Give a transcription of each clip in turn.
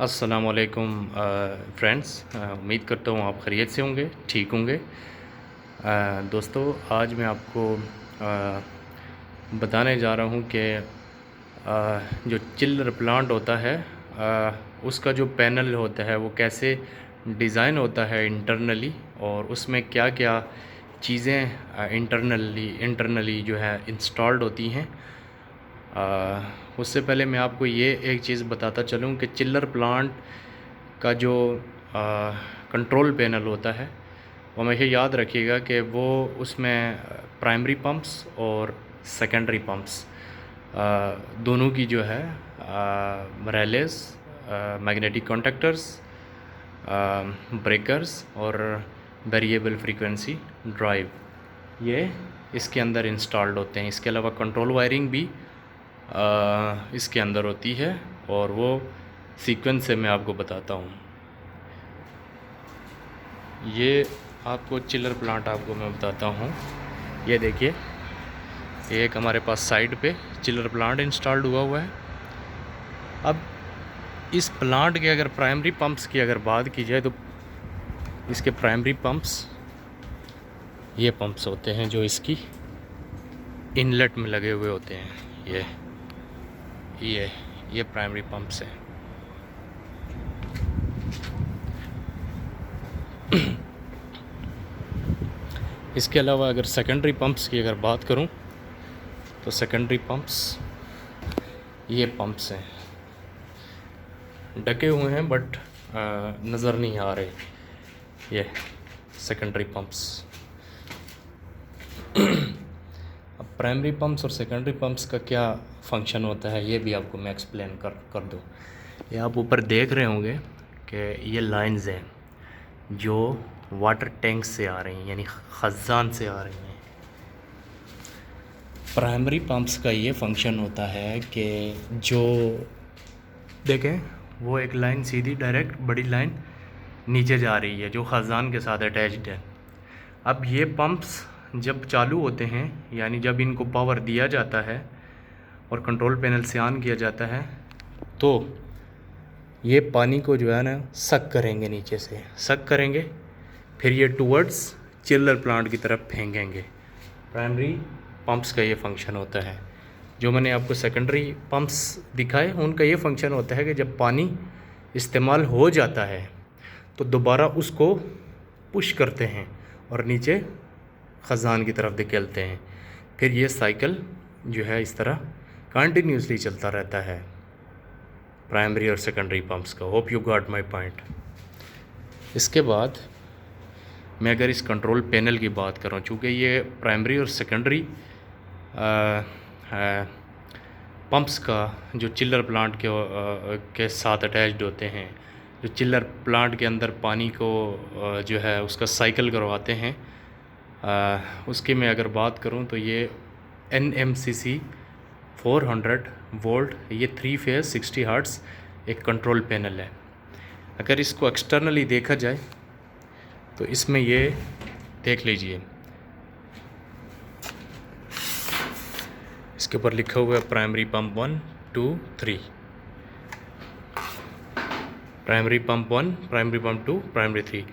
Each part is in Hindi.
अस्सलामुअलैकुम फ्रेंड्स, उम्मीद करता हूँ आप खैरियत से होंगे, ठीक होंगे। दोस्तों, आज मैं आपको बताने जा रहा हूँ कि जो चिल्लर प्लांट होता है, उसका जो पैनल होता है वो कैसे डिज़ाइन होता है इंटरनली, और उसमें क्या क्या चीज़ें इंटरनली जो है इंस्टॉल्ड होती हैं। उससे पहले मैं आपको ये एक चीज़ बताता चलूँ कि चिल्लर प्लांट का जो कंट्रोल पैनल होता है वो हमेशा याद रखिएगा कि वो उसमें प्राइमरी पंप्स और सेकेंडरी पंप्स दोनों की जो है रैलेस, मैग्नेटिक कॉन्टैक्टर्स, ब्रेकर्स और वेरिएबल फ्रीक्वेंसी ड्राइव ये इसके अंदर इंस्टॉल्ड होते हैं। इसके अलावा कंट्रोल वायरिंग भी इसके अंदर होती है, और वो सीक्वेंस से मैं आपको बताता हूँ। ये आपको चिल्लर प्लांट आपको मैं बताता हूँ। ये देखिए, एक हमारे पास साइड पे चिल्लर प्लांट इंस्टॉल्ड हुआ है। अब इस प्लांट के अगर प्राइमरी पंप्स की अगर बात की जाए तो इसके प्राइमरी पंप्स ये पंप्स होते हैं जो इसकी इनलेट में लगे हुए होते हैं। ये प्राइमरी पंप्स हैं। इसके अलावा अगर सेकेंडरी पंप्स की अगर बात करूं तो सेकेंडरी पंप्स ये पंप्स हैं, ढके हुए हैं बट नज़र नहीं आ रहे। ये सेकेंडरी पंप्स। अब प्राइमरी पंप्स और सेकेंडरी पंप्स का क्या फंक्शन होता है ये भी आपको मैं एक्सप्लेन कर दूँ। ये आप ऊपर देख रहे होंगे कि ये लाइंस हैं जो वाटर टैंक से आ रही हैं, यानी ख़ज़ान से आ रही हैं। प्राइमरी पंप्स का ये फंक्शन होता है कि जो देखें वो एक लाइन सीधी डायरेक्ट बड़ी लाइन नीचे जा रही है जो ख़ज़ान के साथ अटैच्ड है। अब ये पंप्स जब चालू होते हैं, यानी जब इनको पावर दिया जाता है और कंट्रोल पैनल से ऑन किया जाता है, तो ये पानी को जो है ना सक करेंगे, नीचे से सक करेंगे, फिर ये टूवर्ड्स चिल्लर प्लांट की तरफ फेंकेंगे। प्राइमरी पंप्स का ये फंक्शन होता है। जो मैंने आपको सेकेंडरी पंप्स दिखाए उनका ये फंक्शन होता है कि जब पानी इस्तेमाल हो जाता है तो दोबारा उसको पुश करते हैं और नीचे ख़ज़ान की तरफ धकेलते हैं। फिर ये साइकिल जो है इस तरह कंटिन्यूसली चलता रहता है प्राइमरी और सेकेंडरी पंप्स का। Hope you got my point. इसके बाद मैं अगर इस कंट्रोल पैनल की बात करूं, चूँकि ये प्राइमरी और सेकेंडरी पंप्स का जो चिल्लर प्लांट के साथ अटैच्ड होते हैं, जो चिल्लर प्लांट के अंदर पानी को जो है उसका साइकिल करवाते हैं, उसकी मैं अगर बात करूं तो ये NMCC 400 वोल्ट, ये 3 फेज़ 60 हर्ट्ज़ एक कंट्रोल पैनल है। अगर इसको एक्सटर्नली देखा जाए तो इसमें ये देख लीजिए, इसके ऊपर लिखा हुआ है primary pump 1 2 3, primary pump 1, primary pump 2, primary 3।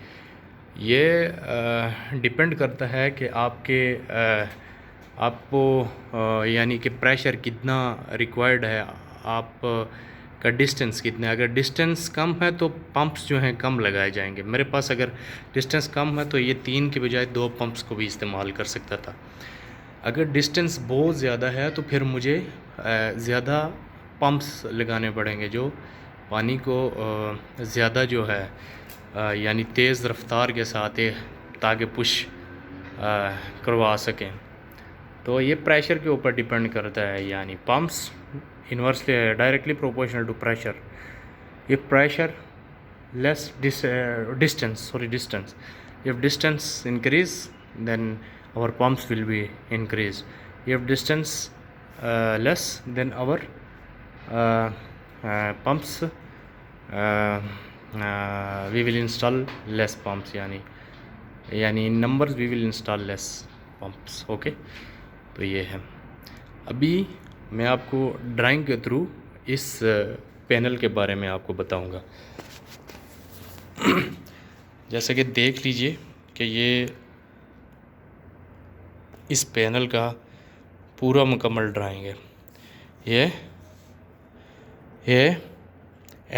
ये डिपेंड करता है कि आपको यानी कि प्रेशर कितना रिक्वायर्ड है, आप का डिस्टेंस कितना है। अगर डिस्टेंस कम है तो पंप्स जो हैं कम लगाए जाएंगे। मेरे पास अगर डिस्टेंस कम है तो ये 3 के बजाय 2 पंप्स को भी इस्तेमाल कर सकता था। अगर डिस्टेंस बहुत ज़्यादा है तो फिर मुझे ज़्यादा पंप्स लगाने पड़ेंगे जो पानी को ज़्यादा जो है यानी तेज़ रफ्तार के साथ ताकि पुश करवा सकें। तो ये प्रेशर के ऊपर डिपेंड करता है, यानी pumps inversely directly proportional to pressure. If pressure less distance, if distance increase then our pumps will be increased. If distance less then our pumps we will install less pumps, यानी in numbers we will install less pumps. Okay, तो ये है। अभी मैं आपको ड्राइंग के थ्रू इस पैनल के बारे में आपको बताऊंगा। जैसे कि देख लीजिए कि ये इस पैनल का पूरा मुकम्मल ड्राइंग है। ये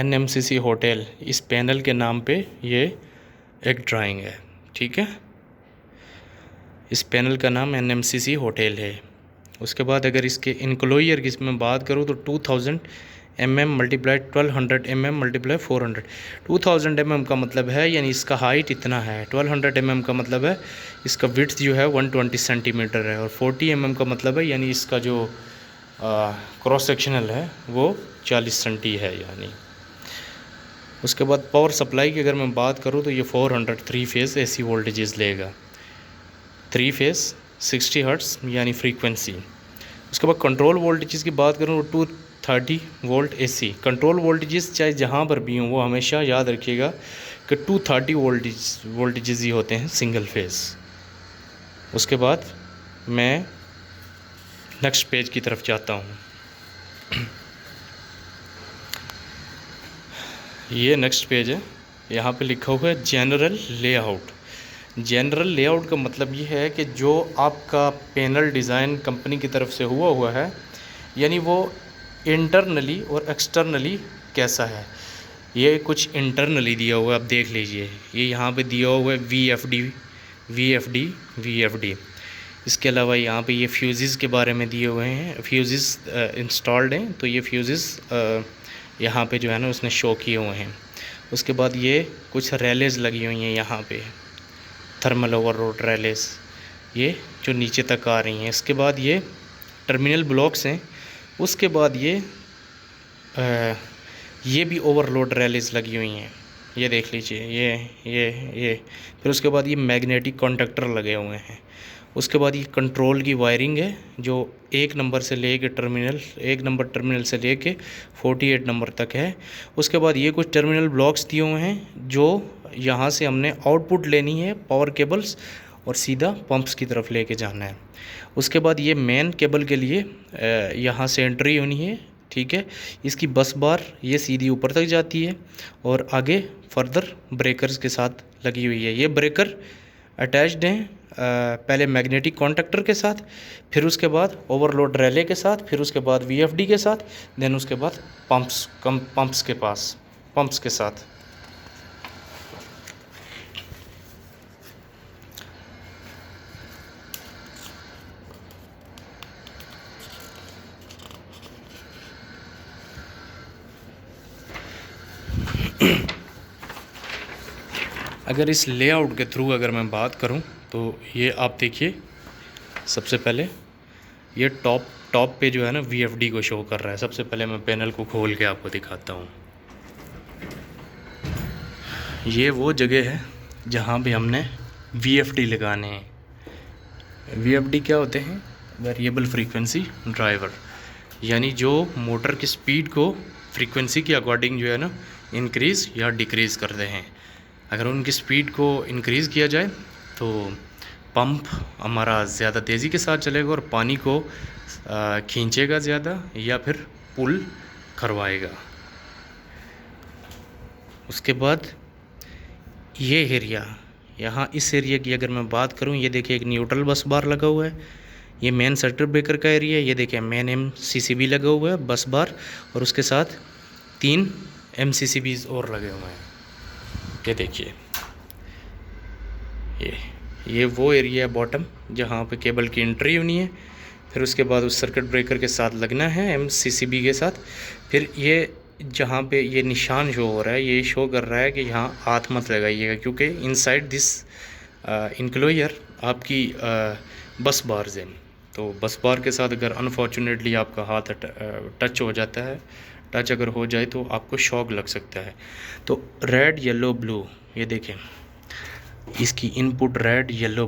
NMCC होटल, इस पैनल के नाम पे ये एक ड्राइंग है, ठीक है। इस पैनल का नाम NMCC होटल है। उसके बाद अगर इसके इनक्लोजर की मैं बात करूँ तो 2000 mm multiply 1200 mm multiply 400। 2000 mm का मतलब है यानी इसका हाइट इतना है, 1200 mm का मतलब है इसका विड्थ जो है 120 सेंटीमीटर है, और 40 mm का मतलब है यानी इसका जो क्रॉस सेक्शनल है वो 40 सेंटी है यानी। उसके बाद पावर सप्लाई की अगर मैं बात करूँ तो ये 400 3 फेज़ AC वोल्टेजेस लेगा, 3 फेज़ 60 हर्ट्ज़ यानी फ्रीक्वेंसी। उसके बाद कंट्रोल वोल्टेजेस की बात करूँ तो 230 वोल्ट AC। कंट्रोल वोल्टेजेस चाहे जहाँ पर भी हों वो हमेशा याद रखिएगा कि 230 वोल्टेजेस ही होते हैं सिंगल फेज़। उसके बाद मैं नेक्स्ट पेज की तरफ जाता हूँ। ये नेक्स्ट पेज है, यहाँ पे लिखा हुआ है जनरल लेआउट। जनरल लेआउट का मतलब ये है कि जो आपका पैनल डिज़ाइन कंपनी की तरफ से हुआ है यानी वो इंटरनली और एक्सटर्नली कैसा है। ये कुछ इंटरनली दिया हुआ है, आप देख लीजिए। ये यहाँ पे दिया हुआ है VFD। इसके अलावा यहाँ पे ये फ्यूज़ेस के बारे में दिए हुए हैं, फ्यूज़ेस इंस्टॉल्ड हैं, तो ये फ्यूज़ेस यहाँ पे जो है ना उसने शो किए हुए हैं। उसके बाद ये कुछ रैलेज लगी हुई हैं यहाँ पे, थर्मल ओवरलोड रैलेज, ये जो नीचे तक आ रही हैं। इसके बाद ये टर्मिनल ब्लॉक्स हैं। उसके बाद ये भी ओवरलोड रैलेज लगी हुई हैं, ये देख लीजिए, ये। फिर उसके बाद ये मैग्नेटिक कॉन्टैक्टर लगे हुए हैं। उसके बाद ये कंट्रोल की वायरिंग है जो 1 नंबर से ले के 1 नंबर टर्मिनल से ले के 48 नंबर तक है। उसके बाद ये कुछ टर्मिनल ब्लॉक्स दिए हुए हैं जो यहाँ से हमने आउटपुट लेनी है पावर केबल्स और सीधा पंप्स की तरफ लेके जाना है। उसके बाद ये मेन केबल के लिए यहाँ से एंट्री होनी है, ठीक है। इसकी बस बार ये सीधी ऊपर तक जाती है और आगे फर्दर ब्रेकर्स के साथ लगी हुई है। ये ब्रेकर अटैच्ड हैं पहले मैग्नेटिक कॉन्टैक्टर के साथ, फिर उसके बाद ओवरलोड रैले के साथ, फिर उसके बाद VFD के साथ, देन उसके बाद पंप्स के साथ। अगर इस लेआउट के थ्रू अगर मैं बात करूं तो ये आप देखिए, सबसे पहले ये टॉप पे जो है ना VFD को शो कर रहा है। सबसे पहले मैं पैनल को खोल के आपको दिखाता हूं। ये वो जगह है जहां पे हमने VFD लगाने हैं। VFD क्या होते हैं? वेरिएबल फ्रीक्वेंसी ड्राइवर, यानी जो मोटर की स्पीड को फ्रीक्वेंसी के अकॉर्डिंग जो है ना इंक्रीज़ या डिक्रीज़ करते हैं। अगर उनकी स्पीड को इंक्रीज़ किया जाए तो पंप हमारा ज़्यादा तेज़ी के साथ चलेगा और पानी को खींचेगा ज़्यादा या फिर पुल करवाएगा। उसके बाद ये एरिया, यहाँ इस एरिया की अगर मैं बात करूँ, ये देखिए एक न्यूट्रल बस बार लगा हुआ है। ये मेन सर्किट ब्रेकर का एरिया है। ये देखिए मेन MCCB लगा हुआ है बस बार, और उसके साथ 3 MCCBs और लगे हुए हैं। ये देखिए, ये वो एरिया है बॉटम जहाँ पे केबल की एंट्री होनी है। फिर उसके बाद उस सर्किट ब्रेकर के साथ लगना है MCCB के साथ। फिर ये जहाँ पे ये निशान शो हो रहा है, ये शो कर रहा है कि यहाँ हाथ मत लगाइएगा, क्योंकि इनसाइड दिस इनक्लोजर आपकी बस बार्स हैं। तो बस बार के साथ अगर अनफॉर्चुनेटली आपका हाथ टच हो जाता है, टच अगर हो जाए तो आपको शॉक लग सकता है। तो रेड येलो ब्लू, ये देखें इसकी इनपुट रेड येलो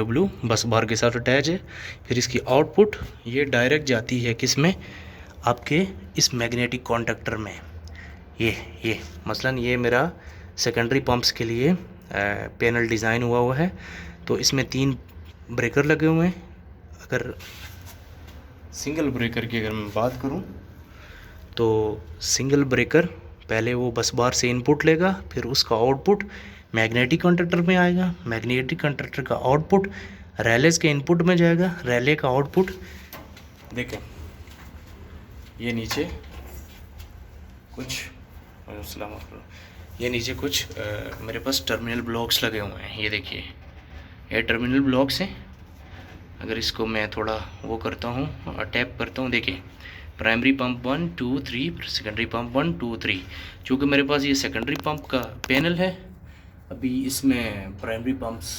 ब्लू बस बार के साथ अटैच है। फिर इसकी आउटपुट ये डायरेक्ट जाती है किस में, आपके इस मैग्नेटिक कॉन्टैक्टर में। ये मसलन ये मेरा सेकेंडरी पंप्स के लिए पैनल डिज़ाइन हुआ है। तो इसमें 3 ब्रेकर लगे हुए हैं। अगर सिंगल ब्रेकर की अगर मैं बात करूं तो सिंगल ब्रेकर पहले वो बस बार से इनपुट लेगा, फिर उसका आउटपुट मैग्नेटिक कंडक्टर में आएगा, मैग्नेटिक कंडक्टर का आउटपुट रैलेस के इनपुट में जाएगा, रैले का आउटपुट देखें ये नीचे कुछ ये नीचे कुछ मेरे पास टर्मिनल ब्लॉक्स लगे हुए हैं। ये देखिए ये टर्मिनल ब्लॉक्स हैं। अगर इसको मैं थोड़ा वो करता हूँ, टैप करता हूँ, देखिए प्राइमरी पंप 1 2 3, सेकेंडरी पंप 1 2 3। चूँकि मेरे पास ये सेकेंडरी पंप का पैनल है, अभी इसमें प्राइमरी पंप्स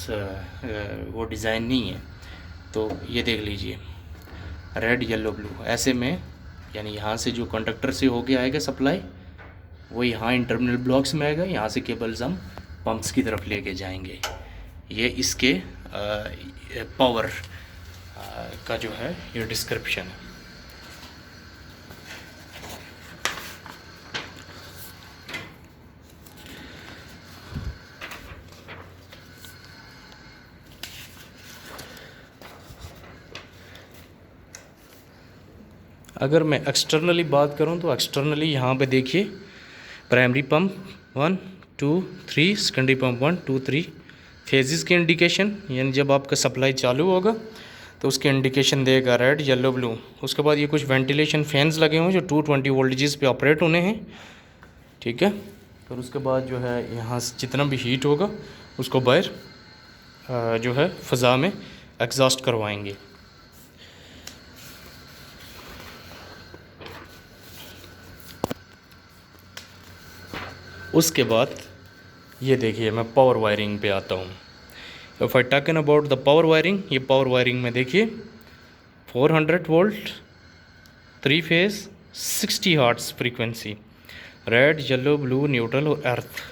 वो डिज़ाइन नहीं है, तो ये देख लीजिए रेड येलो ब्लू ऐसे में, यानी यहाँ से जो कंडक्टर से होके आएगा सप्लाई वो यहाँ इन टर्मिनल ब्लॉक्स में आएगा, यहाँ से केबल्स हम पंप्स की तरफ लेके जाएंगे। ये इसके पावर का जो है ये डिस्क्रिप्शन है। अगर मैं एक्सटर्नली बात करूं तो एक्सटर्नली यहाँ पे देखिए primary pump 1 2 3, secondary pump 1 2 3 phases के इंडिकेशन, यानी जब आपका सप्लाई चालू होगा तो उसके इंडिकेशन देगा रेड येलो ब्लू। उसके बाद ये कुछ वेंटिलेशन फैंस लगे हुए हैं जो 220 वोल्टेजेस पे ऑपरेट होने हैं, ठीक है। फिर उसके बाद जो है यहाँ से जितना भी हीट होगा उसको बाहर जो है फ़ज़ा में एग्जॉस्ट करवाएंगे। उसके बाद ये देखिए मैं पावर वायरिंग पे आता हूँ। If I talking about the power wiring, ये पावर वायरिंग में देखिए 400 volt 3 phase 60 hertz frequency, red yellow blue neutral और अर्थ।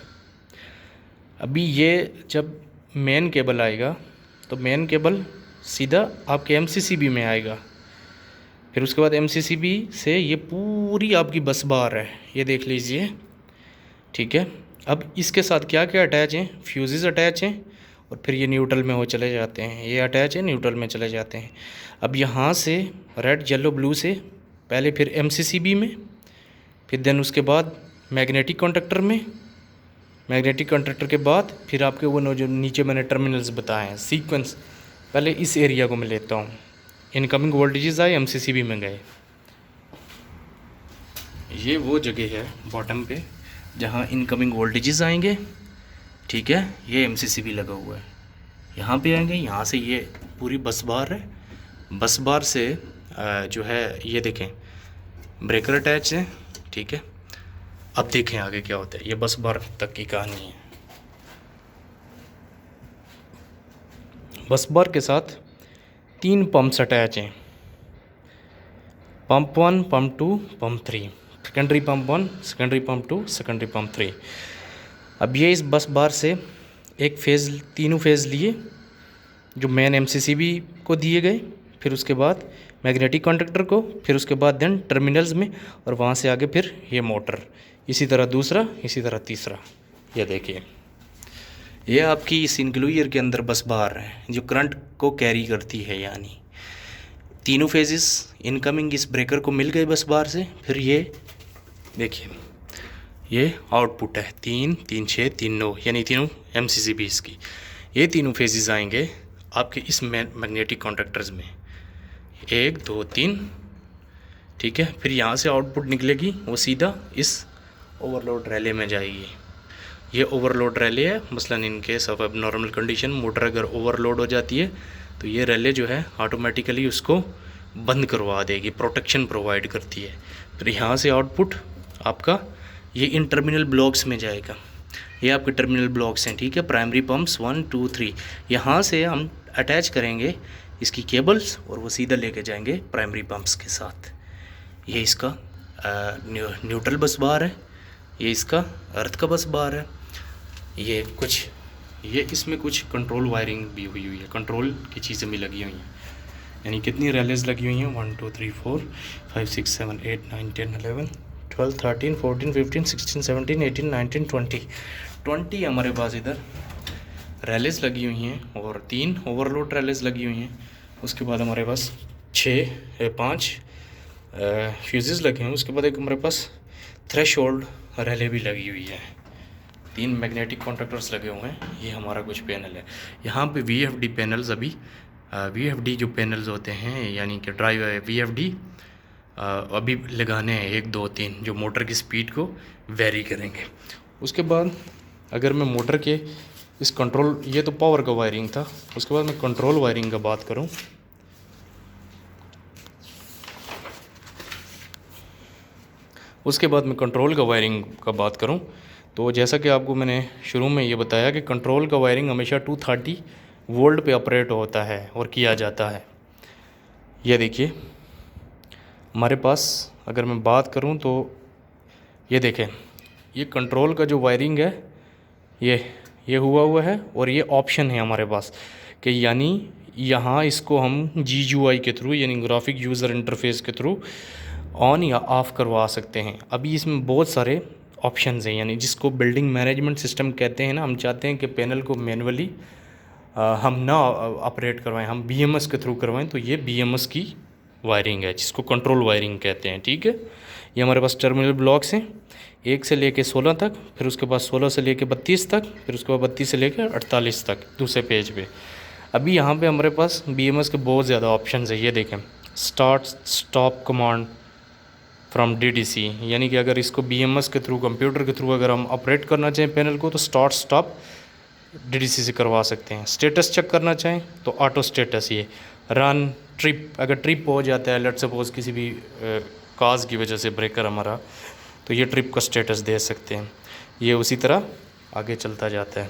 अभी ये जब मेन केबल आएगा तो मेन केबल सीधा आपके एमसीसीबी में आएगा, फिर उसके बाद एमसीसीबी से ये पूरी आपकी बस बार है, ये देख लीजिए, ठीक है। अब इसके साथ क्या क्या अटैच हैं, फ्यूजेस अटैच हैं और फिर ये न्यूट्रल में वो चले जाते हैं, ये अटैच है न्यूट्रल में चले जाते हैं। अब यहाँ से रेड येलो ब्लू से पहले फिर एमसीसीबी में, फिर देन उसके बाद मैग्नेटिक कंडक्टर में, मैग्नेटिक कंडक्टर के बाद फिर आपके वो जो नीचे मैंने टर्मिनल्स बताए हैं सीक्वेंस, पहले इस एरिया को मैं लेता हूँ। इनकमिंग वोल्टेजेस आए एमसीसीबी में गए, ये वो जगह है बॉटम पे जहाँ इनकमिंग वोल्टेजेस आएंगे, ठीक है। ये एमसीसीबी लगा हुआ है, यहाँ पे आएंगे, यहाँ से ये पूरी बस बार है, बस बार से जो है ये देखें ब्रेकर अटैच है, ठीक है। अब देखें आगे क्या होता है, ये बस बार तक की कहानी है। बस बार के साथ 3 पंप्स अटैच हैं, pump 1 pump 2 pump 3, secondary pump 1 secondary pump 2 secondary pump 3। अब ये इस बस बार से एक फेज़, तीनों फेज़ लिए जो मेन एमसीसीबी को दिए गए, फिर उसके बाद मैग्नेटिक कंडक्टर को, फिर उसके बाद देन टर्मिनल्स में, और वहाँ से आगे फिर ये मोटर, इसी तरह दूसरा, इसी तरह तीसरा। ये देखिए ये आपकी इस इंक्लूजर के अंदर बस बार है जो करंट को कैरी करती है, यानी तीनों फेजेस इनकमिंग इस ब्रेकर को मिल गए बस बार से। फिर ये देखिए ये आउटपुट है 3 3 6 3 9, यानी तीनों एमसीसीबीज़ की, ये तीनों फेजेस आएंगे आपके इस मैग्नेटिक कंडक्टर्स में, 1 2 3, ठीक है। फिर यहाँ से आउटपुट निकलेगी, वो सीधा इस ओवरलोड रैले में जाएगी। ये ओवरलोड रैले है, मसलन in case of abnormal condition motor अगर ओवरलोड हो जाती है तो ये रैले जो है ऑटोमेटिकली उसको बंद करवा देगी, प्रोटेक्शन प्रोवाइड करती है। फिर यहाँ से आउटपुट आपका ये इन टर्मिनल ब्लॉक्स में जाएगा, ये आपके टर्मिनल ब्लॉक्स हैं, ठीक है। प्राइमरी पंप्स 1 2 3, यहाँ से हम अटैच करेंगे इसकी केबल्स और वो सीधा लेके जाएंगे प्राइमरी पंप्स के साथ। ये इसका न्यूट्रल बस बार है, ये इसका अर्थ का बस बार है। ये इसमें कुछ कंट्रोल वायरिंग भी हुई है, कंट्रोल की चीज़ें भी लगी हुई हैं, यानी कितनी रैलेज लगी हुई हैं 1 2 3 4 5 6 7 8 9 10 11 12 13 14 15 16 17 18 19 20 हमारे पास इधर रैलेज लगी हुई हैं और 3 ओवरलोड रैलेज लगी हुई हैं। उसके बाद हमारे पास 5 फ्यूजेस लगे हैं। उसके बाद एक हमारे पास थ्रेशोल्ड रेले भी लगी हुई है। 3 मैग्नेटिक कॉन्टैक्टर्स लगे हुए हैं। ये हमारा कुछ पैनल है। यहाँ पे VFD पैनल्स अभी VFD जो पैनल्स होते हैं यानी कि ड्राइव VFD अभी लगाने हैं 1 2 3 जो मोटर की स्पीड को वेरी करेंगे। उसके बाद अगर मैं मोटर के इस कंट्रोल, ये तो पावर का वायरिंग था। उसके बाद मैं कंट्रोल वायरिंग का बात करूं, तो जैसा कि आपको मैंने शुरू में ये बताया कि कंट्रोल का वायरिंग हमेशा 230 वोल्ट पे ऑपरेट होता है और किया जाता है। ये देखिए हमारे पास अगर मैं बात करूं तो ये देखें, ये कंट्रोल का जो वायरिंग है ये हुआ है और ये ऑप्शन है हमारे पास कि यानी यहाँ इसको हम GUI के थ्रू यानी ग्राफिक यूज़र इंटरफेस के थ्रू ऑन या ऑफ़ करवा सकते हैं। अभी इसमें बहुत सारे ऑप्शंस हैं, यानी जिसको बिल्डिंग मैनेजमेंट सिस्टम कहते हैं ना। हम चाहते हैं कि पैनल को मैनुअली हम ना ऑपरेट करवाएं, हम BMS के थ्रू करवाएं, तो ये BMS की वायरिंग है जिसको कंट्रोल वायरिंग कहते हैं। ठीक है, ये हमारे पास टर्मिनल ब्लॉक्स हैं 1 से लेके 16 तक, फिर उसके बाद 16 से लेके 32 तक, फिर उसके बाद 32 से लेके 48 तक दूसरे पेज पे। अभी यहाँ पे हमारे पास BMS के बहुत ज़्यादा ऑप्शंस है। ये देखें, start stop command from DDC, यानी कि अगर इसको BMS के थ्रू कंप्यूटर के थ्रू अगर हम ऑपरेट करना चाहें पैनल को तो स्टार्ट स्टॉप DDC से करवा सकते हैं। स्टेटस चेक करना चाहें तो ऑटो स्टेटस, ये रन ट्रिप, अगर ट्रिप हो जाता है लेट्स सपोज किसी भी काज की वजह से ब्रेकर हमारा, तो ये ट्रिप का स्टेटस दे सकते हैं। ये उसी तरह आगे चलता जाता है।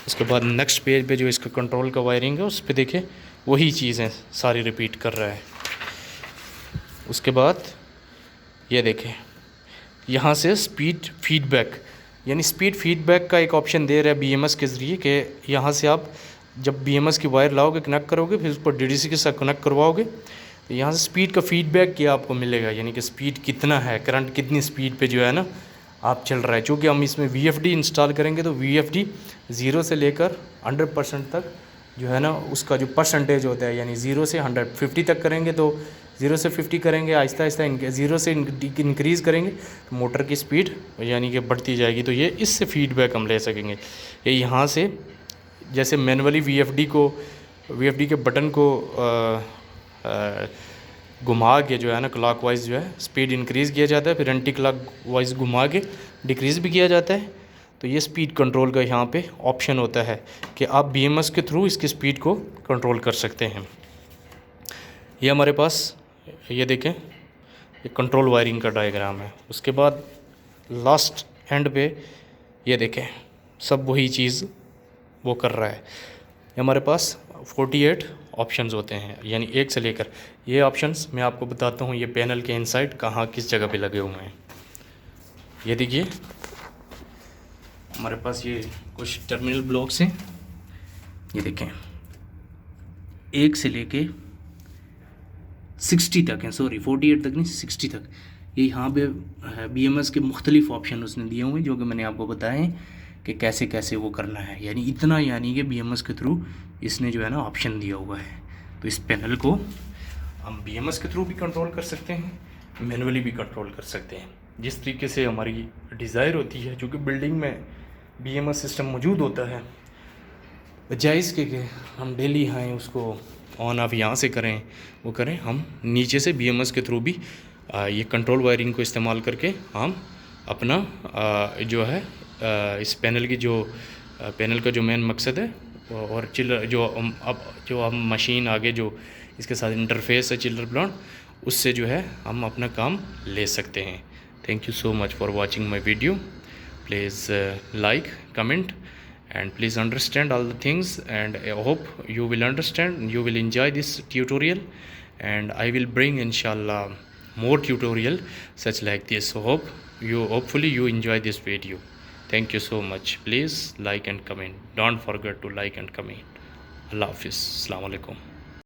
उसके बाद नेक्स्ट पेज पे जो इसका कंट्रोल का वायरिंग है उस पर देखें वही चीज़ें सारी रिपीट कर रहा है। उसके बाद ये देखें यहाँ से स्पीड फीडबैक, यानी स्पीड फीडबैक का एक ऑप्शन दे रहा है BMS के ज़रिए कि यहाँ से आप जब BMS की वायर लाओगे कनेक्ट करोगे फिर उस पर DDC के साथ कनेक्ट करवाओगे तो यहाँ से स्पीड का फीडबैक क्या आपको मिलेगा, यानी कि स्पीड कितना है, करंट कितनी स्पीड पे जो है ना आप चल रहा है। चूँकि हम इसमें VFD इंस्टॉल करेंगे तो VFD 0 से लेकर 100% तक जो है ना उसका जो परसेंटेज होता है, यानी 0 से 150 तक करेंगे तो 0 से 50 करेंगे, आहिस्ता आहिस्ता 0 से इंक्रीज़ करेंगे तो मोटर की स्पीड यानी कि बढ़ती जाएगी। तो ये इससे फीडबैक हम ले सकेंगे। ये यहाँ से जैसे मैनुअली VFD के बटन को घुमा के जो है ना क्लॉकवाइज जो है स्पीड इंक्रीज़ किया जाता है, फिर एंटी क्लॉकवाइज घुमा के डिक्रीज़ भी किया जाता है। तो ये स्पीड कंट्रोल का यहाँ पे ऑप्शन होता है कि आप BMS के थ्रू इसकी स्पीड को कंट्रोल कर सकते हैं। ये हमारे पास ये देखें ये कंट्रोल वायरिंग का डायग्राम है। उसके बाद लास्ट एंड पे ये देखें सब वही चीज़ वो कर रहा है। ये हमारे पास 48 ऑप्शंस होते हैं, यानी 1 से लेकर ये ऑप्शंस मैं आपको बताता हूँ ये पैनल के इनसाइड कहाँ किस जगह पे लगे हुए हैं। ये देखिए हमारे पास ये कुछ टर्मिनल ब्लॉक्स हैं, ये देखें 1 से लेके 60 तक हैं, सॉरी 48 तक नहीं 60 तक। ये यहाँ पे BMS के मुख्तलिफ ऑप्शन उसने दिए हुए हैं जो कि मैंने आपको बताए हैं कि कैसे कैसे वो करना है, यानी इतना यानी कि BMS के थ्रू इसने जो है ना ऑप्शन दिया हुआ है। तो इस पैनल को हम BMS के थ्रू भी कंट्रोल कर सकते हैं, मैनुअली भी कंट्रोल कर सकते हैं, जिस तरीके से हमारी डिज़ायर होती है। चूँकि बिल्डिंग में BMS सिस्टम मौजूद होता है, जायज़ के हम डेली आएँ उसको ऑन ऑफ यहाँ से करें वो करें, हम नीचे से BMS के थ्रू भी ये कंट्रोल वायरिंग को इस्तेमाल करके हम अपना जो है इस पैनल की जो पैनल का जो मेन मकसद है और चिल्लर जो हम मशीन आगे जो इसके साथ इंटरफेस है चिल्लर प्लांट, उससे जो है हम अपना काम ले सकते हैं। Thank you so much for watching my video. Please like, comment and please understand all the things, and I hope you will understand, you will enjoy this tutorial, and I will bring inshallah more tutorial such like this. So hopefully you enjoy this video. Thank you so much. Please like and comment. Don't forget to like and comment. Allah Hafiz. Assalamu alaikum.